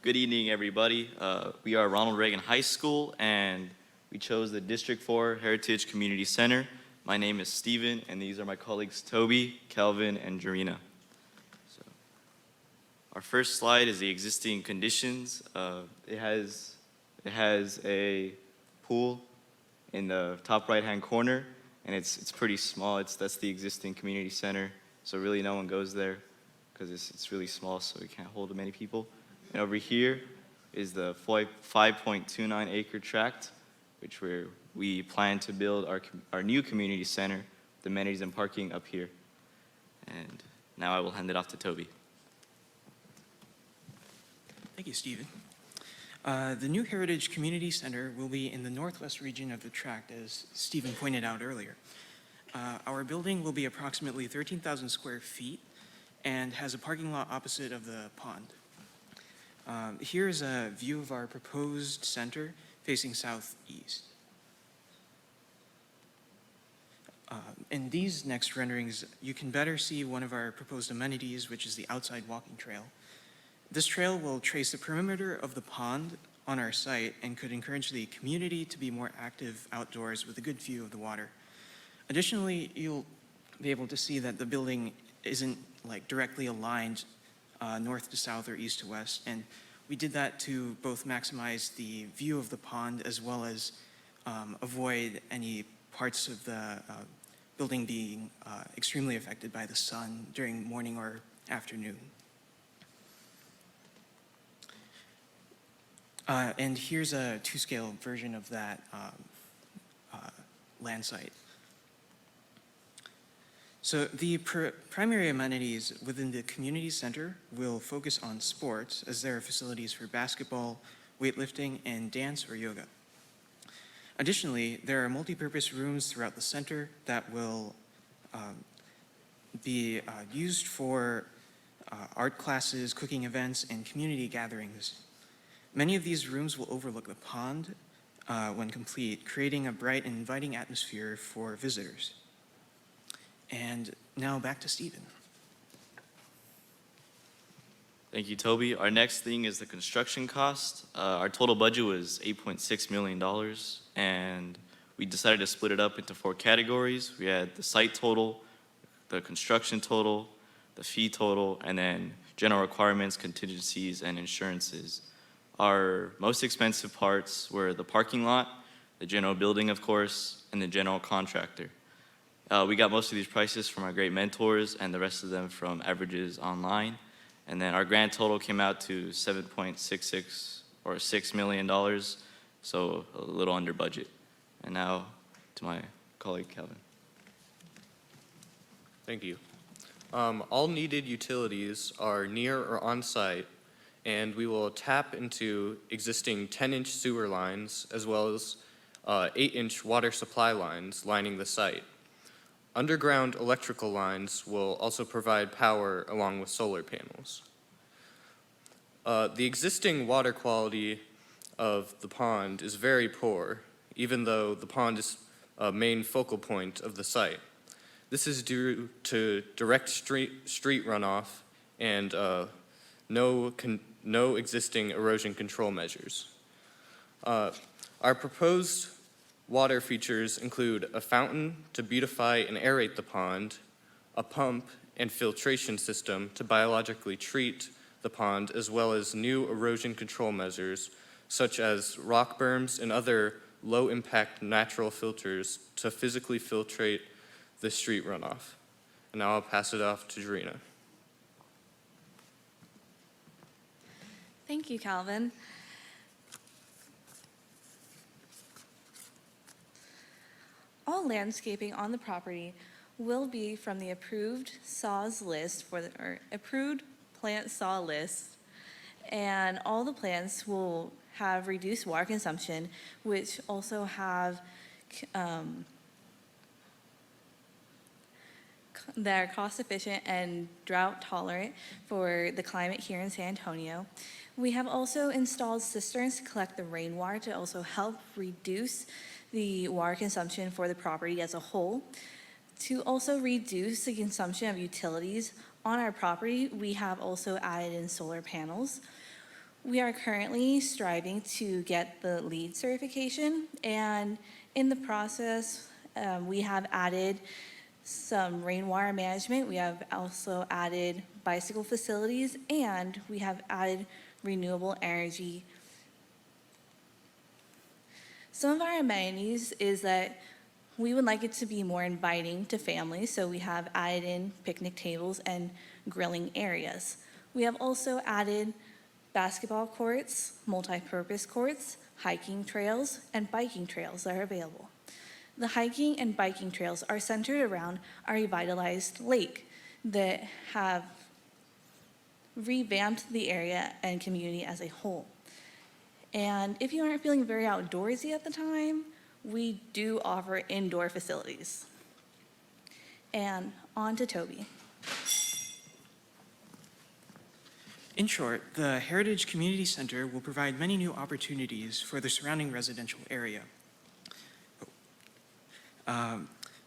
Good evening, everybody. We are Ronald Reagan High School, and we chose the District 4 Heritage Community Center. My name is Steven, and these are my colleagues Toby, Kelvin, and Jarena. So, our first slide is the existing conditions. It has a pool in the top right-hand corner, and it's pretty small. That's the existing community center, so really no one goes there because it's really small, so we can't hold many people. And over here is the 5.29 acre tract, which we plan to build our new community center, with amenities and parking up here. And now I will hand it off to Toby. Thank you, Stephen. The new Heritage Community Center will be in the northwest region of the tract, as Stephen pointed out earlier. Our building will be approximately 13,000 square feet and has a parking lot opposite of the pond. Here is a view of our proposed center facing southeast. In these next renderings, you can better see one of our proposed amenities, which is the outside walking trail. This trail will trace the perimeter of the pond on our site and could encourage the community to be more active outdoors with a good view of the water. Additionally, you'll be able to see that the building isn't directly aligned north to south or east to west, and we did that to both maximize the view of the pond as well as avoid any parts of the building being extremely affected by the sun during morning or afternoon. And here's a 2-scale version of that land site. So the primary amenities within the community center will focus on sports, as there are facilities for basketball, weightlifting, and dance or yoga. Additionally, there are multi-purpose rooms throughout the center that will be used for art classes, cooking events, and community gatherings. Many of these rooms will overlook the pond when complete, creating a bright and inviting atmosphere for visitors. And now back to Stephen. Thank you, Toby. Our next thing is the construction cost. Our total budget was $8.6 million, and we decided to split it up into 4 categories. We had the site total, the construction total, the fee total, and then general requirements, contingencies, and insurances. Our most expensive parts were the parking lot, the general building, of course, and the general contractor. We got most of these prices from our great mentors and the rest of them from averages online. And then our grand total came out to $7.66 or $6 million, so a little under budget. And now to my colleague, Calvin. Thank you. All needed utilities are near or on site, and we will tap into existing 10-inch sewer lines as well as 8-inch water supply lines lining the site. Underground electrical lines will also provide power along with solar panels. The existing water quality of the pond is very poor, even though the pond is a main focal point of the site. This is due to direct street runoff and no existing erosion control measures. Our proposed water features include a fountain to beautify and aerate the pond, a pump and filtration system to biologically treat the pond, as well as new erosion control measures such as rock berms and other low-impact natural filters to physically filtrate the street runoff. And now I'll pass it off to Jarena. Thank you, Calvin. All landscaping on the property will be from the approved saws list approved plant saw list, and all the plants will have reduced water consumption, which also have that are cost efficient and drought tolerant for the climate here in San Antonio. We have also installed cisterns to collect the rainwater to also help reduce the water consumption for the property as a whole. To also reduce the consumption of utilities on our property, we have also added in solar panels. We are currently striving to get the LEED certification, and in the process, we have added some rainwater management. We have also added bicycle facilities, and we have added renewable energy. Some of our amenities is that we would like it to be more inviting to families, so we have added in picnic tables and grilling areas. We have also added basketball courts, multi-purpose courts, hiking trails, and biking trails that are available. The hiking and biking trails are centered around our revitalized lake that have revamped the area and community as a whole. And if you aren't feeling very outdoorsy at the time, we do offer indoor facilities. And on to Toby. In short, the Heritage Community Center will provide many new opportunities for the surrounding residential area.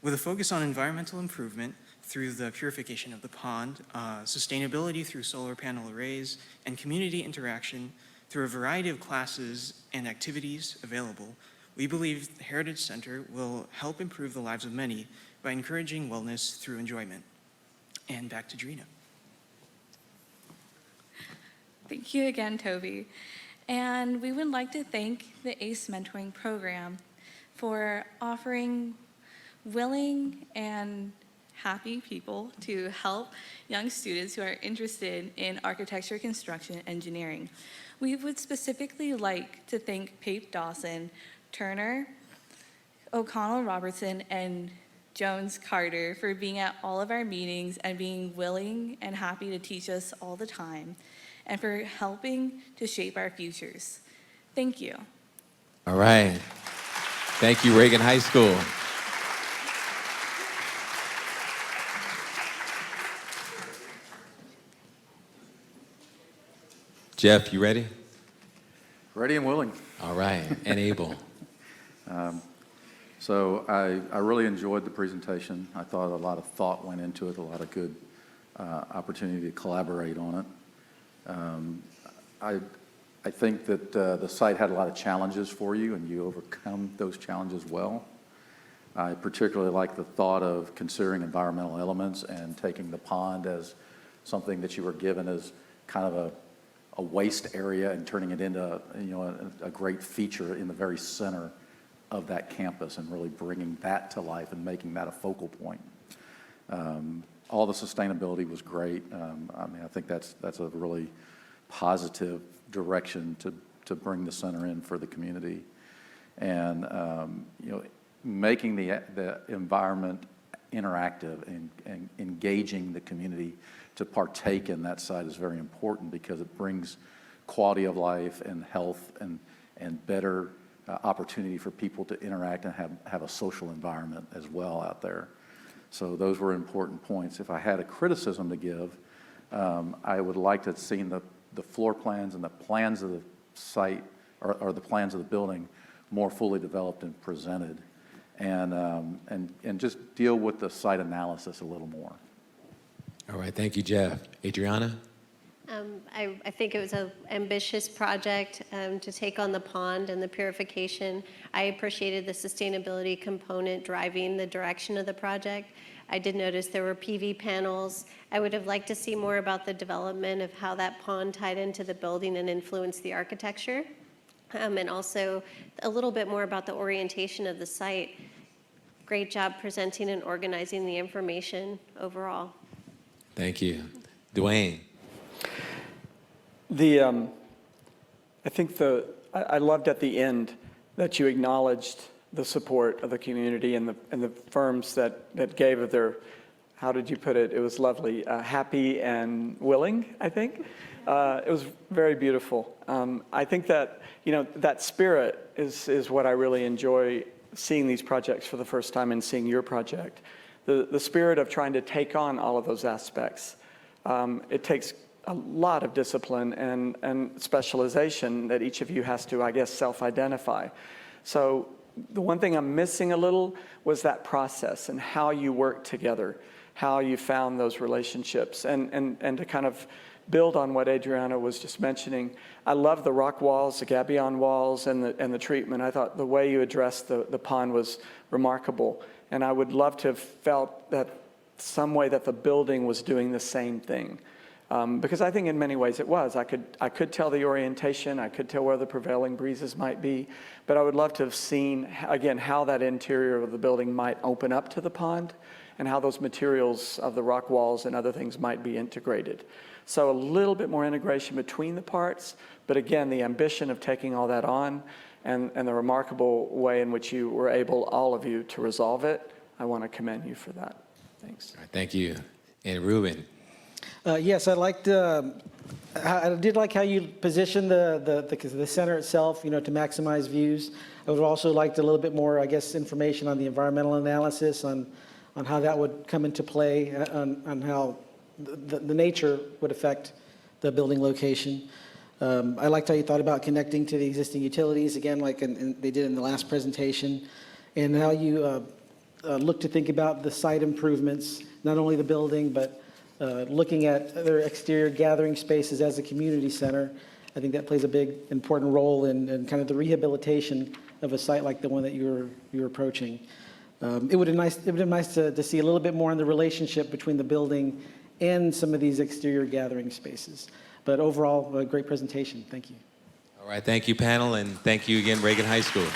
With a focus on environmental improvement through the purification of the pond, sustainability through solar panel arrays, and community interaction through a variety of classes and activities available, we believe the Heritage Center will help improve the lives of many by encouraging wellness through enjoyment. And back to Drina. Thank you again, Toby. And we would like to thank the ACE Mentoring Program for offering willing and happy people to help young students who are interested in architecture, construction, engineering. We would specifically like to thank Pape Dawson, Turner, O'Connell Robertson, and Jones Carter for being at all of our meetings and being willing and happy to teach us all the time, and for helping to shape our futures. Thank you. All right. Thank you, Reagan High School. Jeff, you ready? Ready and willing. All right, and able. So I really enjoyed the presentation. I thought a lot of thought went into it, a lot of good opportunity to collaborate on it. I think that the site had a lot of challenges for you, and you overcome those challenges well. I particularly like the thought of considering environmental elements and taking the pond as something that you were given as kind of a waste area and turning it into a great feature in the very center of that campus, and really bringing that to life and making that a focal point. All the sustainability was great. I think that's a really positive direction to bring the center in for the community, and making the environment interactive and engaging the community to partake in that side is very important, because it brings quality of life and health and better opportunity for people to interact and have a social environment as well out there. So those were important points. If I had a criticism to give, I would like to have seen the floor plans and the plans of the site, or the plans of the building, more fully developed and presented, and just deal with the site analysis a little more. All right, thank you, Jeff. Adriana? I think it was an ambitious project to take on the pond and the purification. I appreciated the sustainability component driving the direction of the project. I did notice there were PV panels. I would have liked to see more about the development of how that pond tied into the building and influenced the architecture, and also a little bit more about the orientation of the site. Great job presenting and organizing the information overall. Thank you. Dwayne? I think I loved at the end that you acknowledged the support of the community and the firms that gave of their, how did you put it? It was lovely, happy and willing, I think. It was very beautiful. I think that, that spirit is what I really enjoy seeing these projects for the first time and seeing your project. The spirit of trying to take on all of those aspects. It takes a lot of discipline and specialization that each of you has to, I guess, self-identify. So the one thing I'm missing a little was that process and how you work together, how you found those relationships, and to kind of build on what Adriana was just mentioning. I love the rock walls, the gabion walls, and the treatment. I thought the way you addressed the pond was remarkable. And I would love to have felt that some way that the building was doing the same thing. Because I think in many ways it was. I could tell the orientation, I could tell where the prevailing breezes might be, but I would love to have seen, again, how that interior of the building might open up to the pond and how those materials of the rock walls and other things might be integrated. So a little bit more integration between the parts, but again, the ambition of taking all that on and the remarkable way in which you were able, all of you, to resolve it, I want to commend you for that. Thanks. All right, thank you. And Ruben. Yes, I did like how you positioned the center itself, to maximize views. I would also like a little bit more, I guess, information on the environmental analysis, on how that would come into play, on how the nature would affect the building location. I liked how you thought about connecting to the existing utilities, again, like they did in the last presentation, and how you look to think about the site improvements, not only the building, but looking at other exterior gathering spaces as a community center. I think that plays a big, important role in kind of the rehabilitation of a site like the one that you're approaching. It would have been nice to see a little bit more on the relationship between the building and some of these exterior gathering spaces. But overall, a great presentation. Thank you. All right, thank you, panel, and thank you again, Reagan High School.